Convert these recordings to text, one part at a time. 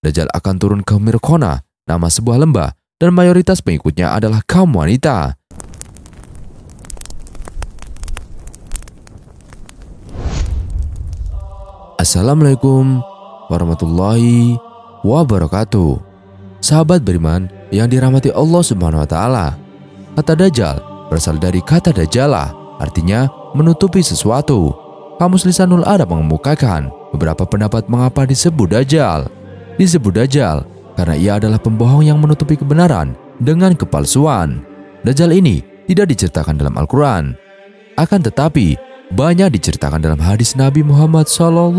Dajjal akan turun ke Mirkona, nama sebuah lembah, dan mayoritas pengikutnya adalah kaum wanita. Assalamualaikum warahmatullahi wabarakatuh. Sahabat beriman yang dirahmati Allah Subhanahu wa Ta'ala, kata Dajjal berasal dari kata dajalah, artinya menutupi sesuatu. Kamus Lisanul Arab mengemukakan beberapa pendapat mengapa disebut Dajjal. Disebut Dajjal karena ia adalah pembohong yang menutupi kebenaran dengan kepalsuan. Dajjal ini tidak diceritakan dalam Al-Quran, akan tetapi banyak diceritakan dalam hadis Nabi Muhammad SAW.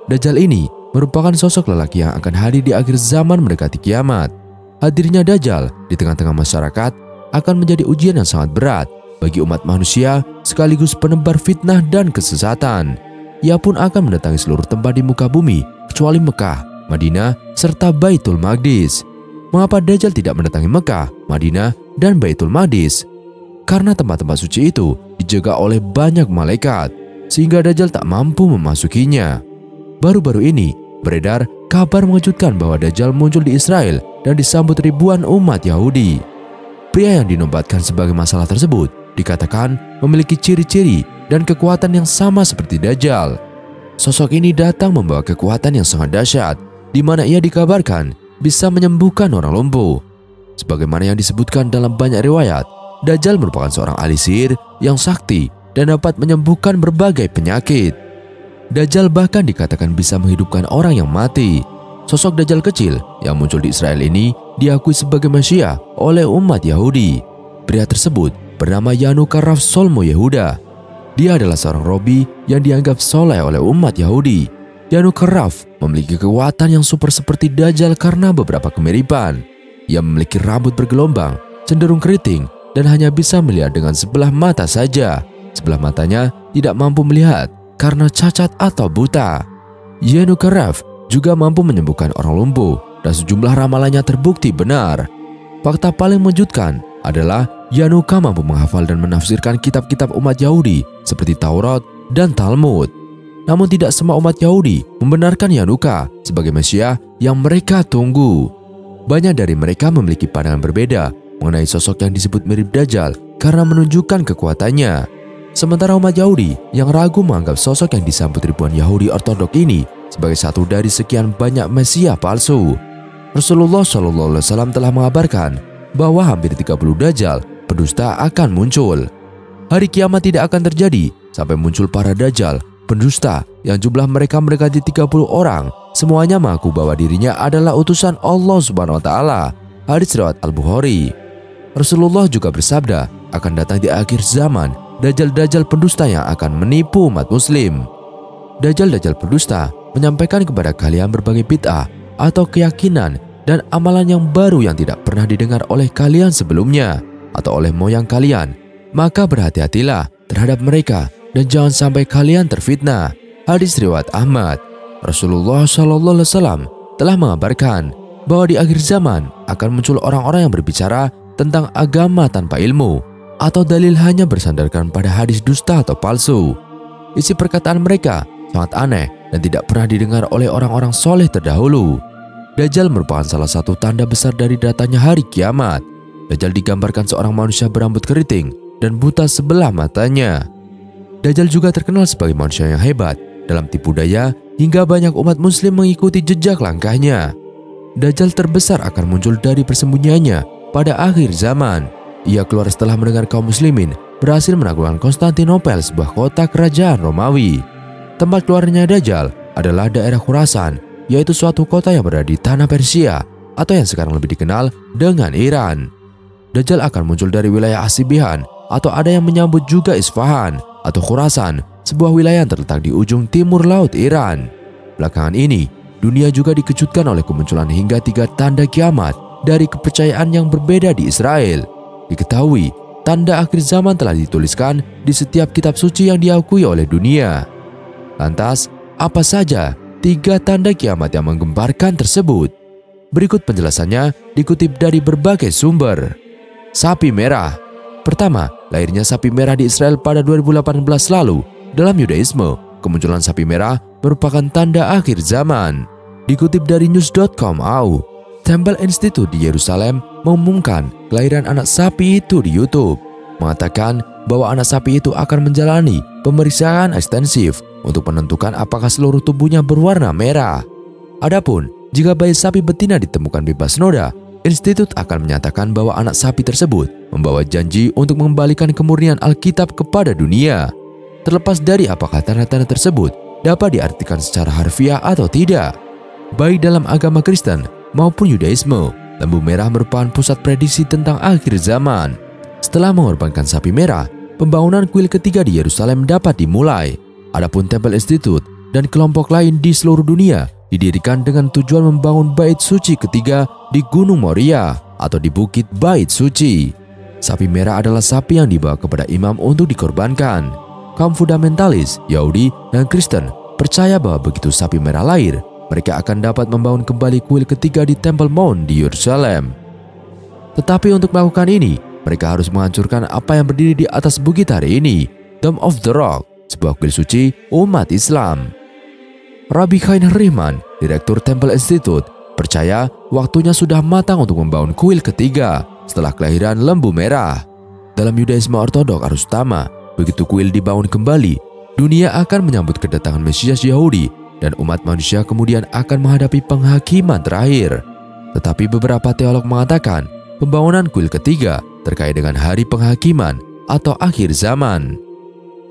Dajjal ini merupakan sosok lelaki yang akan hadir di akhir zaman mendekati kiamat. Hadirnya Dajjal di tengah-tengah masyarakat akan menjadi ujian yang sangat berat bagi umat manusia sekaligus penebar fitnah dan kesesatan. Ia pun akan mendatangi seluruh tempat di muka bumi kecuali Mekah, Madinah, serta Baitul Maqdis. Mengapa Dajjal tidak mendatangi Mekah, Madinah, dan Baitul Maqdis? Karena tempat-tempat suci itu dijaga oleh banyak malaikat, sehingga Dajjal tak mampu memasukinya. Baru-baru ini beredar kabar mengejutkan bahwa Dajjal muncul di Israel dan disambut ribuan umat Yahudi. Pria yang dinobatkan sebagai masalah tersebut dikatakan memiliki ciri-ciri dan kekuatan yang sama seperti Dajjal. Sosok ini datang membawa kekuatan yang sangat dahsyat, di mana ia dikabarkan bisa menyembuhkan orang lumpuh. Sebagaimana yang disebutkan dalam banyak riwayat, Dajjal merupakan seorang ahli sihir yang sakti dan dapat menyembuhkan berbagai penyakit. Dajjal bahkan dikatakan bisa menghidupkan orang yang mati. Sosok Dajjal kecil yang muncul di Israel ini diakui sebagai Mesias oleh umat Yahudi. Pria tersebut bernama Yanukaraf Solmo Yehuda. Dia adalah seorang robi yang dianggap soleh oleh umat Yahudi. Yanukaraf memiliki kekuatan yang super seperti Dajjal karena beberapa kemiripan. Ia memiliki rambut bergelombang, cenderung keriting, dan hanya bisa melihat dengan sebelah mata saja. Sebelah matanya tidak mampu melihat karena cacat atau buta. Yanukaraf juga mampu menyembuhkan orang lumpuh dan sejumlah ramalannya terbukti benar. Fakta paling mengejutkan adalah Yanuka mampu menghafal dan menafsirkan kitab-kitab umat Yahudi seperti Taurat dan Talmud. Namun tidak semua umat Yahudi membenarkan Yanuka sebagai Mesias yang mereka tunggu. Banyak dari mereka memiliki pandangan berbeda mengenai sosok yang disebut mirip Dajjal karena menunjukkan kekuatannya. Sementara umat Yahudi yang ragu menganggap sosok yang disambut ribuan Yahudi ortodok ini sebagai satu dari sekian banyak Mesias palsu. Rasulullah SAW telah mengabarkan bahwa hampir 30 Dajjal pendusta akan muncul. Hari kiamat tidak akan terjadi sampai muncul para Dajjal pendusta yang jumlah mereka mendekati 30 orang. Semuanya mengaku bahwa dirinya adalah utusan Allah Subhanahu wa Ta'ala. Hadis riwayat Al-Bukhari. Rasulullah juga bersabda, akan datang di akhir zaman Dajjal-Dajjal pendusta yang akan menipu umat muslim. Dajjal-Dajjal pendusta menyampaikan kepada kalian berbagai bid'ah atau keyakinan dan amalan yang baru yang tidak pernah didengar oleh kalian sebelumnya atau oleh moyang kalian. Maka berhati-hatilah terhadap mereka dan jangan sampai kalian terfitnah. Hadis riwayat Ahmad. Rasulullah SAW telah mengabarkan bahwa di akhir zaman akan muncul orang-orang yang berbicara tentang agama tanpa ilmu atau dalil hanya bersandarkan pada hadis dusta atau palsu. Isi perkataan mereka sangat aneh dan tidak pernah didengar oleh orang-orang soleh terdahulu. Dajjal merupakan salah satu tanda besar dari datanya hari kiamat. Dajjal digambarkan seorang manusia berambut keriting dan buta sebelah matanya. Dajjal juga terkenal sebagai manusia yang hebat dalam tipu daya hingga banyak umat muslim mengikuti jejak langkahnya. Dajjal terbesar akan muncul dari persembunyiannya pada akhir zaman. Ia keluar setelah mendengar kaum muslimin berhasil menaklukkan Konstantinopel, sebuah kota kerajaan Romawi. Tempat keluarnya Dajjal adalah daerah Khurasan, yaitu suatu kota yang berada di tanah Persia atau yang sekarang lebih dikenal dengan Iran. Dajjal akan muncul dari wilayah Asibihan atau ada yang menyambut juga Isfahan atau Khurasan, sebuah wilayah yang terletak di ujung timur laut Iran. Belakangan ini, dunia juga dikejutkan oleh kemunculan hingga 3 tanda kiamat dari kepercayaan yang berbeda di Israel. Diketahui, tanda akhir zaman telah dituliskan di setiap kitab suci yang diakui oleh dunia. Lantas, apa saja 3 tanda kiamat yang menggemparkan tersebut? Berikut penjelasannya dikutip dari berbagai sumber. Sapi merah. Pertama, lahirnya sapi merah di Israel pada 2018 lalu. Dalam Yudaisme, kemunculan sapi merah merupakan tanda akhir zaman. Dikutip dari news.com AU, Temple Institute di Yerusalem mengumumkan kelahiran anak sapi itu di YouTube, mengatakan bahwa anak sapi itu akan menjalani pemeriksaan ekstensif untuk menentukan apakah seluruh tubuhnya berwarna merah. Adapun jika bayi sapi betina ditemukan bebas noda, institut akan menyatakan bahwa anak sapi tersebut membawa janji untuk mengembalikan kemurnian Alkitab kepada dunia. Terlepas dari apakah tanda-tanda tersebut dapat diartikan secara harfiah atau tidak, baik dalam agama Kristen maupun Yudaisme, lembu merah merupakan pusat prediksi tentang akhir zaman. Setelah mengorbankan sapi merah, pembangunan kuil ketiga di Yerusalem dapat dimulai. Adapun Temple Institute dan kelompok lain di seluruh dunia didirikan dengan tujuan membangun bait suci ketiga di Gunung Moria atau di Bukit Bait Suci. Sapi merah adalah sapi yang dibawa kepada imam untuk dikorbankan. Kaum fundamentalis, Yahudi, dan Kristen percaya bahwa begitu sapi merah lahir, mereka akan dapat membangun kembali kuil ketiga di Temple Mount di Yerusalem. Tetapi untuk melakukan ini, mereka harus menghancurkan apa yang berdiri di atas bukit hari ini, Dome of the Rock, sebuah kuil suci umat Islam. Rabbi Chaim Rehman, Direktur Temple Institute, percaya waktunya sudah matang untuk membangun kuil ketiga setelah kelahiran lembu merah. Dalam Yudaisme Ortodok Arus Utama, begitu kuil dibangun kembali, dunia akan menyambut kedatangan Mesias Yahudi dan umat manusia kemudian akan menghadapi penghakiman terakhir. Tetapi beberapa teolog mengatakan pembangunan kuil ketiga terkait dengan hari penghakiman atau akhir zaman.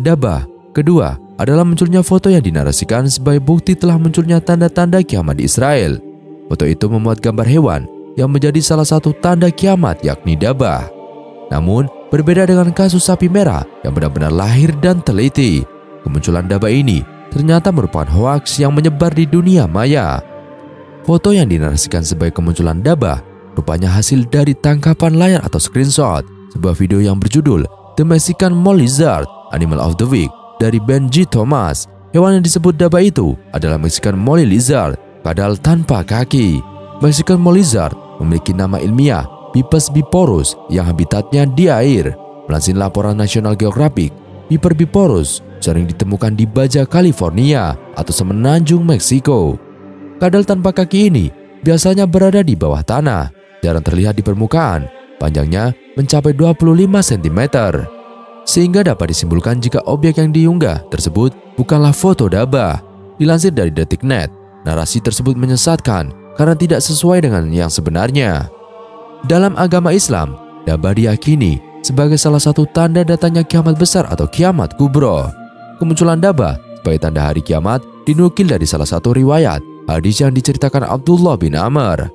Dabah kedua adalah munculnya foto yang dinarasikan sebagai bukti telah munculnya tanda-tanda kiamat di Israel. Foto itu memuat gambar hewan yang menjadi salah satu tanda kiamat, yakni dabah. Namun, berbeda dengan kasus sapi merah yang benar-benar lahir dan teliti, kemunculan dabah ini ternyata merupakan hoaks yang menyebar di dunia maya. Foto yang dinarasikan sebagai kemunculan dabah rupanya hasil dari tangkapan layar atau screenshot sebuah video yang berjudul The Mexican Mole Lizard, Animal of the Week dari Ben G. Thomas. Hewan yang disebut dabah itu adalah Mexican Mole Lizard, kadal tanpa kaki. Mexican Mole Lizard memiliki nama ilmiah Bipes biporus yang habitatnya di air. Melansir laporan National Geographic, Viper biporus sering ditemukan di Baja California atau semenanjung Meksiko. Kadal tanpa kaki ini biasanya berada di bawah tanah, jarang terlihat di permukaan, panjangnya mencapai 25 cm. Sehingga dapat disimpulkan jika objek yang diunggah tersebut bukanlah foto dabah. Dilansir dari Detiknet, narasi tersebut menyesatkan karena tidak sesuai dengan yang sebenarnya. Dalam agama Islam, dabah diyakini sebagai salah satu tanda datangnya kiamat besar atau kiamat kubro. Kemunculan dabah sebagai tanda hari kiamat dinukil dari salah satu riwayat hadis yang diceritakan Abdullah bin Amr.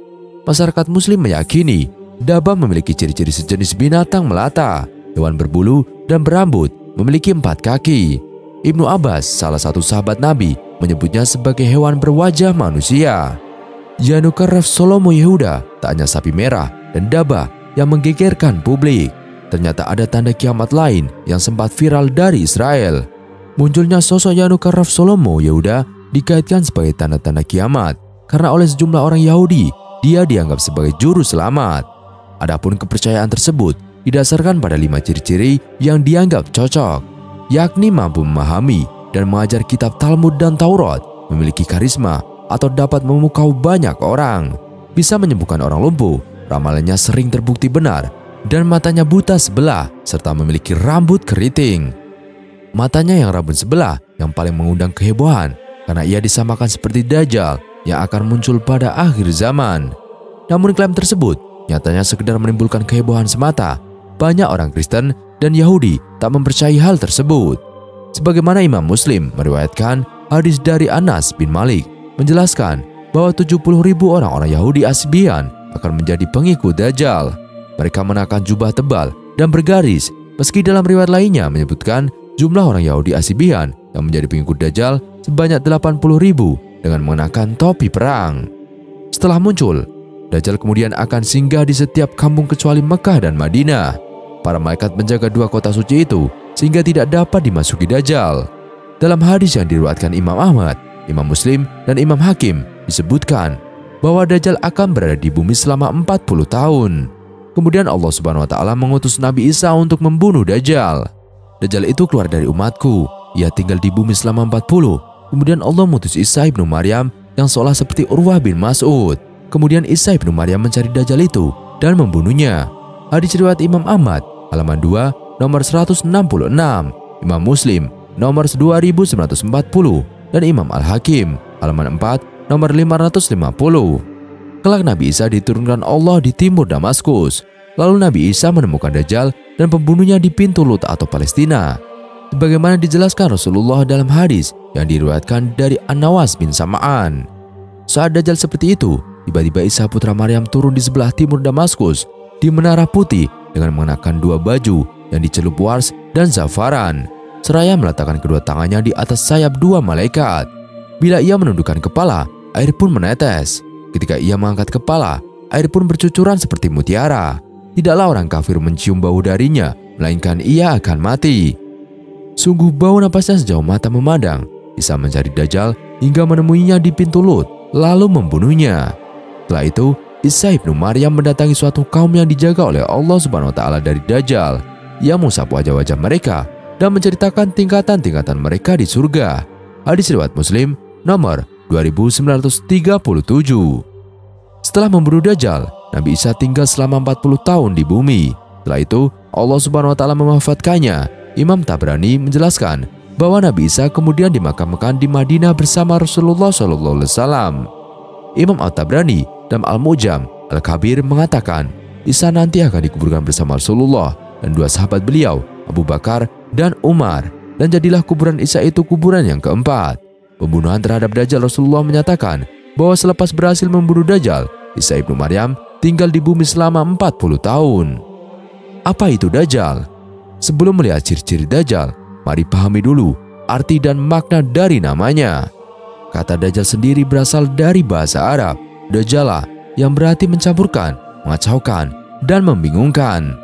Masyarakat muslim meyakini dabah memiliki ciri-ciri sejenis binatang melata, hewan berbulu dan berambut, memiliki 4 kaki. Ibnu Abbas, salah satu sahabat Nabi, menyebutnya sebagai hewan berwajah manusia. Yanukarraf Solomo Yehuda tak hanya sapi merah dan dabah yang menggegerkan publik. Ternyata ada tanda kiamat lain yang sempat viral dari Israel. Munculnya sosok Yanukarraf Solomo Yehuda dikaitkan sebagai tanda-tanda kiamat karena oleh sejumlah orang Yahudi dia dianggap sebagai juru selamat. Adapun kepercayaan tersebut didasarkan pada 5 ciri-ciri yang dianggap cocok, yakni mampu memahami dan mengajar kitab Talmud dan Taurat, memiliki karisma atau dapat memukau banyak orang, bisa menyembuhkan orang lumpuh, ramalannya sering terbukti benar, dan matanya buta sebelah serta memiliki rambut keriting. Matanya yang rambut sebelah yang paling mengundang kehebohan karena ia disamakan seperti Dajjal yang akan muncul pada akhir zaman. Namun klaim tersebut nyatanya sekedar menimbulkan kehebohan semata. Banyak orang Kristen dan Yahudi tak mempercayai hal tersebut. Sebagaimana Imam Muslim meriwayatkan hadis dari Anas bin Malik menjelaskan bahwa 70.000 orang-orang Yahudi Asbian akan menjadi pengikut Dajjal. Mereka mengenakan jubah tebal dan bergaris, meski dalam riwayat lainnya menyebutkan jumlah orang Yahudi Asbian yang menjadi pengikut Dajjal sebanyak 80.000 dengan mengenakan topi perang. Setelah muncul, Dajjal kemudian akan singgah di setiap kampung kecuali Mekah dan Madinah. Para malaikat menjaga 2 kota suci itu sehingga tidak dapat dimasuki Dajjal. Dalam hadis yang diriwayatkan Imam Ahmad, Imam Muslim, dan Imam Hakim disebutkan bahwa Dajjal akan berada di bumi selama 40 tahun. Kemudian Allah Subhanahu wa Ta'ala mengutus Nabi Isa untuk membunuh Dajjal. Dajjal itu keluar dari umatku. Ia tinggal di bumi selama 40. Kemudian Allah mengutus Isa ibnu Maryam yang seolah seperti Urwah bin Mas'ud. Kemudian Isa ibnu Maryam mencari Dajjal itu dan membunuhnya. Hadis riwayat Imam Ahmad halaman 2 nomor 166, Imam Muslim nomor 2940, dan Imam Al-Hakim halaman 4 nomor 550. Kelak Nabi Isa diturunkan Allah di timur Damaskus. Lalu Nabi Isa menemukan Dajjal dan pembunuhnya di pintu Lut atau Palestina. Sebagaimana dijelaskan Rasulullah dalam hadis yang diriwayatkan dari An-Nawas bin Sam'an. Saat Dajjal seperti itu, tiba-tiba Isa putra Maryam turun di sebelah timur Damaskus di Menara Putih dengan mengenakan 2 baju yang dicelup wars dan zafaran, seraya meletakkan kedua tangannya di atas sayap 2 malaikat. Bila ia menundukkan kepala, air pun menetes. Ketika ia mengangkat kepala, air pun bercucuran seperti mutiara. Tidaklah orang kafir mencium bau darinya, melainkan ia akan mati. Sungguh bau napasnya sejauh mata memandang. Isa mencari Dajjal hingga menemuinya di pintu Lut, lalu membunuhnya. Setelah itu, Isa ibnu Maryam mendatangi suatu kaum yang dijaga oleh Allah Subhanahu wa Ta'ala dari Dajjal. Ia mengusap wajah-wajah mereka dan menceritakan tingkatan-tingkatan mereka di surga. Hadis riwayat Muslim nomor 2937. Setelah membunuh Dajjal, Nabi Isa tinggal selama 40 tahun di bumi. Setelah itu, Allah Subhanahu wa Ta'ala mewafatkannya. Imam Tabrani menjelaskan bahwa Nabi Isa kemudian dimakamkan di Madinah bersama Rasulullah SAW. Imam At-Tabrani dalam Al-Mu'jam Al-Kabir mengatakan, Isa nanti akan dikuburkan bersama Rasulullah dan 2 sahabat beliau, Abu Bakar dan Umar, dan jadilah kuburan Isa itu kuburan yang keempat. Pembunuhan terhadap Dajjal, Rasulullah menyatakan bahwa selepas berhasil membunuh Dajjal, Isa ibnu Maryam tinggal di bumi selama 40 tahun. Apa itu Dajjal? Sebelum melihat ciri-ciri Dajjal, mari pahami dulu arti dan makna dari namanya. Kata Dajjal sendiri berasal dari bahasa Arab, Dajjala, yang berarti mencampurkan, mengacaukan, dan membingungkan.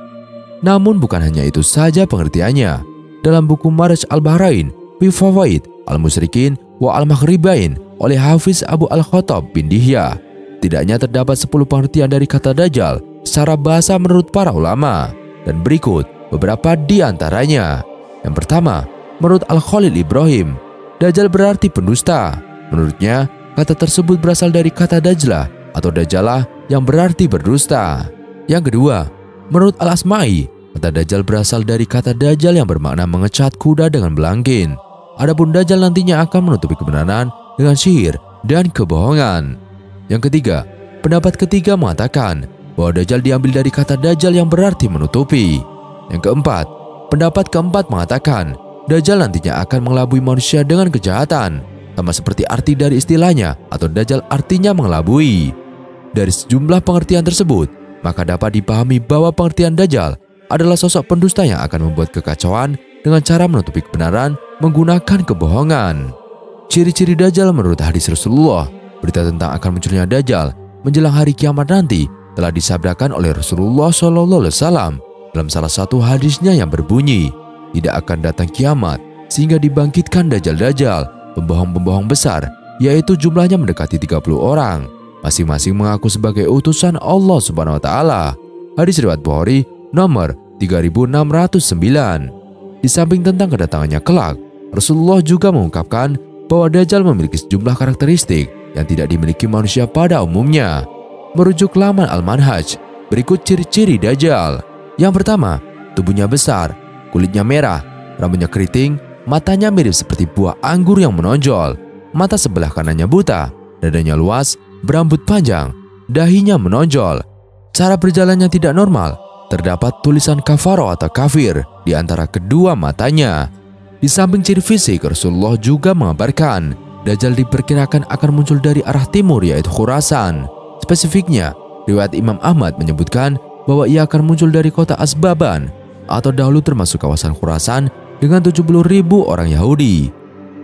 Namun bukan hanya itu saja pengertiannya. Dalam buku Maraj al-Bahrain, Fi Fawaid al-Musyrikin wa al-Maghribain oleh Hafiz Abu Al-Khattab bin Dihya, tidaknya terdapat 10 pengertian dari kata Dajjal secara bahasa menurut para ulama, dan berikut beberapa di antaranya. Yang pertama, menurut Al-Khalil Ibrahim, Dajjal berarti pendusta. Menurutnya, kata tersebut berasal dari kata Dajlah atau Dajjalah yang berarti berdusta. Yang kedua, menurut Al-Asma'i, kata Dajjal berasal dari kata Dajjal yang bermakna mengecat kuda dengan belangkin. Adapun Dajjal nantinya akan menutupi kebenaran dengan sihir dan kebohongan. Yang ketiga, pendapat ketiga mengatakan bahwa Dajjal diambil dari kata Dajjal yang berarti menutupi. Yang keempat, pendapat keempat mengatakan Dajjal nantinya akan mengelabui manusia dengan kejahatan, sama seperti arti dari istilahnya atau Dajjal artinya mengelabui. Dari sejumlah pengertian tersebut, maka dapat dipahami bahwa pengertian Dajjal adalah sosok pendusta yang akan membuat kekacauan dengan cara menutupi kebenaran menggunakan kebohongan. Ciri-ciri Dajjal menurut hadis Rasulullah, berita tentang akan munculnya Dajjal menjelang hari kiamat nanti telah disabdakan oleh Rasulullah SAW dalam salah satu hadisnya yang berbunyi, tidak akan datang kiamat sehingga dibangkitkan Dajjal-Dajjal, pembohong-pembohong besar, yaitu jumlahnya mendekati 30 orang, masing-masing mengaku sebagai utusan Allah Subhanahu wa Ta'ala. Hadis riwayat Bukhari nomor 3609. Di samping tentang kedatangannya kelak, Rasulullah juga mengungkapkan bahwa Dajjal memiliki sejumlah karakteristik yang tidak dimiliki manusia pada umumnya. Merujuk laman Al-Manhaj, berikut ciri-ciri Dajjal. Yang pertama, tubuhnya besar, kulitnya merah, rambutnya keriting, matanya mirip seperti buah anggur yang menonjol, mata sebelah kanannya buta, dadanya luas, berambut panjang, dahinya menonjol. Cara berjalannya tidak normal, terdapat tulisan kafaro atau kafir di antara kedua matanya. Di samping ciri fisik, Rasulullah juga mengabarkan Dajjal diperkirakan akan muncul dari arah timur, yaitu Khurasan. Spesifiknya, riwayat Imam Ahmad menyebutkan bahwa ia akan muncul dari kota Asbaban atau dahulu termasuk kawasan Khurasan dengan 70.000 orang Yahudi.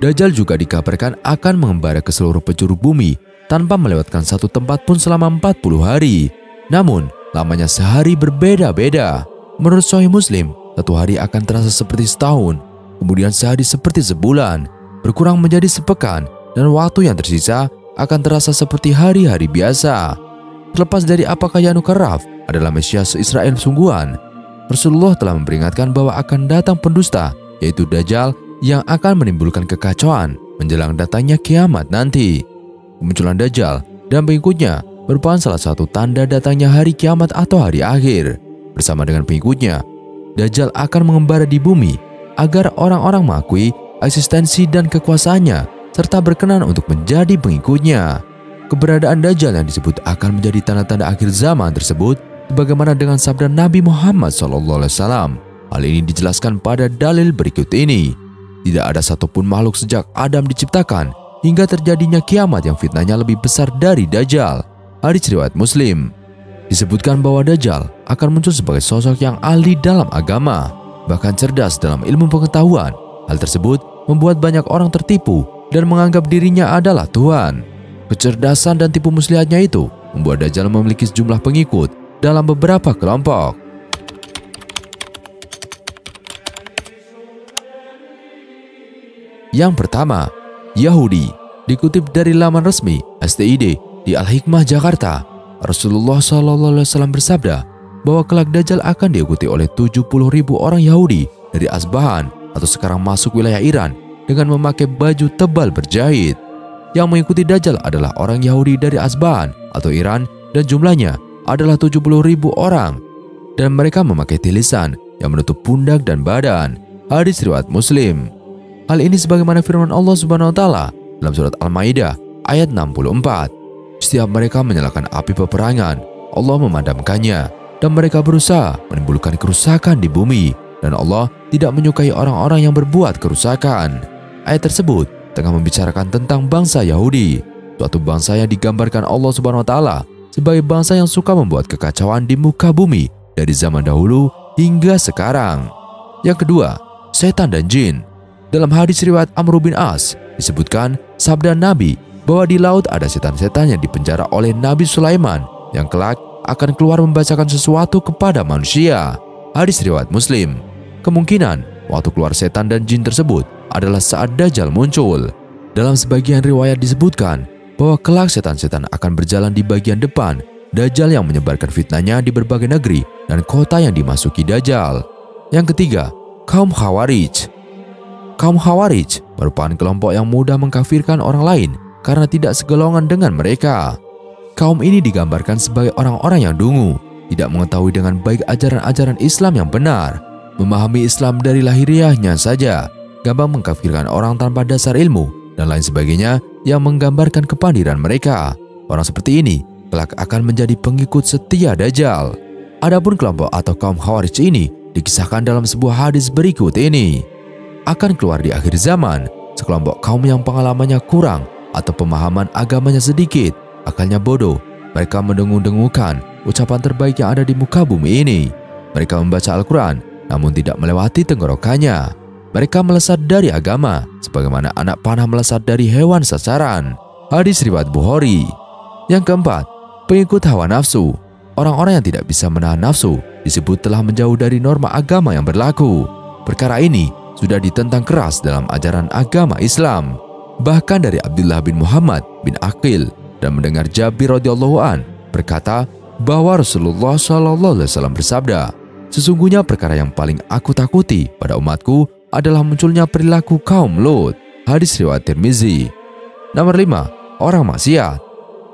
Dajjal juga dikabarkan akan mengembara ke seluruh penjuru bumi tanpa melewatkan satu tempat pun selama 40 hari. Namun, lamanya sehari berbeda-beda. Menurut Sahih Muslim, satu hari akan terasa seperti setahun, kemudian sehari seperti sebulan, berkurang menjadi sepekan, dan waktu yang tersisa akan terasa seperti hari-hari biasa. Terlepas dari apakah Yanukarraf adalah Mesias Israel sungguhan, Rasulullah telah memperingatkan bahwa akan datang pendusta, yaitu Dajjal, yang akan menimbulkan kekacauan menjelang datangnya kiamat nanti. Kemunculan Dajjal dan pengikutnya merupakan salah satu tanda datangnya hari kiamat atau hari akhir. Bersama dengan pengikutnya, Dajjal akan mengembara di bumi agar orang-orang mengakui eksistensi dan kekuasaannya serta berkenan untuk menjadi pengikutnya. Keberadaan Dajjal yang disebut akan menjadi tanda-tanda akhir zaman tersebut sebagaimana dengan sabda Nabi Muhammad SAW. Hal ini dijelaskan pada dalil berikut ini. Tidak ada satupun makhluk sejak Adam diciptakan hingga terjadinya kiamat yang fitnahnya lebih besar dari Dajjal. Hadits riwayat Muslim. Disebutkan bahwa Dajjal akan muncul sebagai sosok yang ahli dalam agama, bahkan cerdas dalam ilmu pengetahuan. Hal tersebut membuat banyak orang tertipu dan menganggap dirinya adalah Tuhan. Kecerdasan dan tipu muslihatnya itu membuat Dajjal memiliki sejumlah pengikut dalam beberapa kelompok. Yang pertama, Yahudi. Dikutip dari laman resmi STID di Al-Hikmah Jakarta, Rasulullah SAW bersabda bahwa kelak Dajjal akan diikuti oleh 70.000 orang Yahudi dari Asbahan atau sekarang masuk wilayah Iran dengan memakai baju tebal berjahit. Yang mengikuti Dajjal adalah orang Yahudi dari Asbahan atau Iran dan jumlahnya adalah 70.000 orang. Dan mereka memakai tilisan yang menutup pundak dan badan. Hadits riwayat Muslim. Hal ini sebagaimana firman Allah Subhanahu wa taala dalam surat Al-Maidah ayat 64. Setiap mereka menyalakan api peperangan, Allah memadamkannya, dan mereka berusaha menimbulkan kerusakan di bumi, dan Allah tidak menyukai orang-orang yang berbuat kerusakan. Ayat tersebut tengah membicarakan tentang bangsa Yahudi, suatu bangsa yang digambarkan Allah Subhanahu wa taala sebagai bangsa yang suka membuat kekacauan di muka bumi dari zaman dahulu hingga sekarang. Yang kedua, setan dan jin. Dalam hadis riwayat Amr bin As disebutkan sabda Nabi bahwa di laut ada setan-setan yang dipenjara oleh Nabi Sulaiman yang kelak akan keluar membacakan sesuatu kepada manusia. Hadits riwayat Muslim. Kemungkinan waktu keluar setan dan jin tersebut adalah saat Dajjal muncul. Dalam sebagian riwayat disebutkan bahwa kelak setan-setan akan berjalan di bagian depan Dajjal yang menyebarkan fitnahnya di berbagai negeri dan kota yang dimasuki Dajjal. Yang ketiga, kaum Khawarij. Kaum Khawarij merupakan kelompok yang mudah mengkafirkan orang lain karena tidak segolongan dengan mereka. Kaum ini digambarkan sebagai orang-orang yang dungu, tidak mengetahui dengan baik ajaran-ajaran Islam yang benar, memahami Islam dari lahiriahnya saja, gampang mengkafirkan orang tanpa dasar ilmu, dan lain sebagainya yang menggambarkan kepandiran mereka. Orang seperti ini kelak akan menjadi pengikut setia Dajjal. Adapun kelompok atau kaum Khawarij ini dikisahkan dalam sebuah hadis berikut ini. Akan keluar di akhir zaman sekelompok kaum yang pengalamannya kurang atau pemahaman agamanya sedikit, akalnya bodoh. Mereka mendengung-dengungkan ucapan terbaik yang ada di muka bumi ini. Mereka membaca Al-Quran namun tidak melewati tenggorokannya. Mereka melesat dari agama sebagaimana anak panah melesat dari hewan sasaran. Hadis riwayat Bukhari. Yang keempat, pengikut hawa nafsu. Orang-orang yang tidak bisa menahan nafsu disebut telah menjauh dari norma agama yang berlaku. Perkara ini sudah ditentang keras dalam ajaran agama Islam. Bahkan dari Abdullah bin Muhammad bin Aqil dan mendengar Jabir radhiyallahu an berkata bahwa Rasulullah SAW bersabda, sesungguhnya perkara yang paling aku takuti pada umatku adalah munculnya perilaku kaum Lut. Hadis riwayat Tirmizi. Nomor 5, orang maksiat.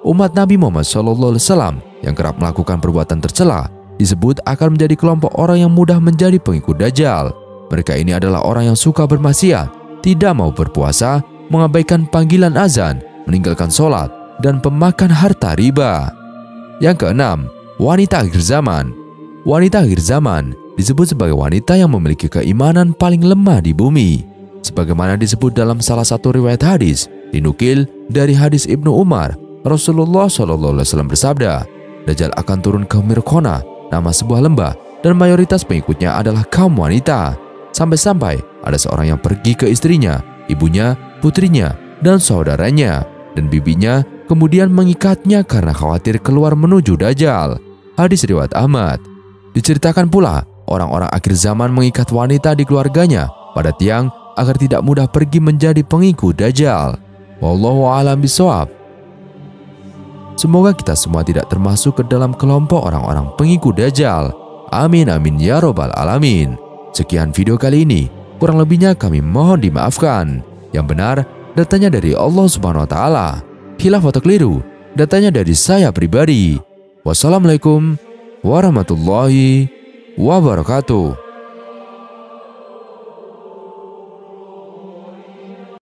Umat Nabi Muhammad SAW yang kerap melakukan perbuatan tercela disebut akan menjadi kelompok orang yang mudah menjadi pengikut Dajjal. Mereka ini adalah orang yang suka bermaksiat, tidak mau berpuasa, mengabaikan panggilan azan, meninggalkan sholat, dan pemakan harta riba. Yang keenam, wanita akhir zaman. Wanita akhir zaman disebut sebagai wanita yang memiliki keimanan paling lemah di bumi. Sebagaimana disebut dalam salah satu riwayat hadis, dinukil dari hadis Ibnu Umar, Rasulullah SAW bersabda, Dajjal akan turun ke Mirkona, nama sebuah lembah, dan mayoritas pengikutnya adalah kaum wanita. Sampai-sampai ada seorang yang pergi ke istrinya, ibunya, putrinya, dan saudaranya, dan bibinya kemudian mengikatnya karena khawatir keluar menuju Dajjal. Hadis riwayat Ahmad. Diceritakan pula, orang-orang akhir zaman mengikat wanita di keluarganya pada tiang agar tidak mudah pergi menjadi pengikut Dajjal. Wallahu a'lam bishawab. Semoga kita semua tidak termasuk ke dalam kelompok orang-orang pengikut Dajjal. Amin amin ya robbal alamin. Sekian video kali ini, kurang lebihnya kami mohon dimaafkan. Yang benar datanya dari Allah Subhanahu wa taala. hilaf atau keliru, datanya dari saya pribadi. Wassalamualaikum warahmatullahi wabarakatuh.